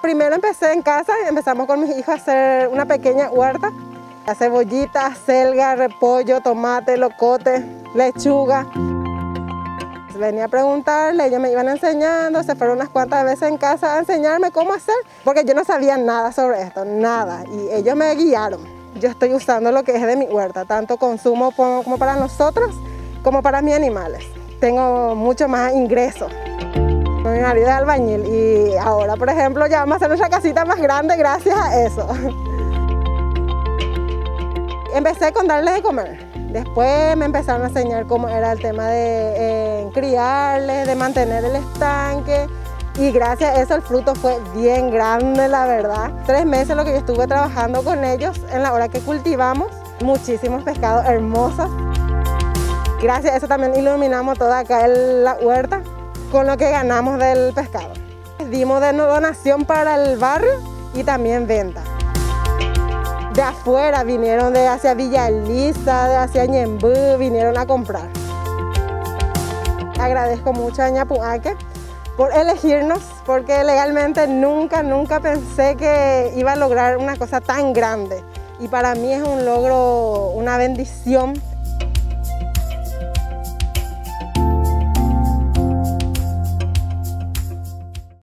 Primero empecé en casa, empezamos con mis hijos a hacer una pequeña huerta. Cebollitas, selga, repollo, tomate, locote, lechuga. Venía a preguntarle, ellos me iban enseñando, se fueron unas cuantas veces en casa a enseñarme cómo hacer, porque yo no sabía nada sobre esto, nada, y ellos me guiaron. Yo estoy usando lo que es de mi huerta, tanto consumo como para nosotros, como para mis animales. Tengo mucho más ingresos. Mi marido es albañil y ahora, por ejemplo, ya vamos a hacer nuestra casita más grande gracias a eso. Empecé con darles de comer. Después me empezaron a enseñar cómo era el tema de criarles, de mantener el estanque. Y gracias a eso el fruto fue bien grande, la verdad. 3 meses lo que yo estuve trabajando con ellos en la hora que cultivamos. Muchísimos pescados hermosos. Gracias a eso también iluminamos toda acá la huerta con lo que ganamos del pescado. Dimos de donación para el barrio y también venta. De afuera vinieron de hacia Villa Elisa, de hacia Ñembú, vinieron a comprar. Agradezco mucho a Ñapuaque por elegirnos, porque legalmente nunca pensé que iba a lograr una cosa tan grande. Y para mí es un logro, una bendición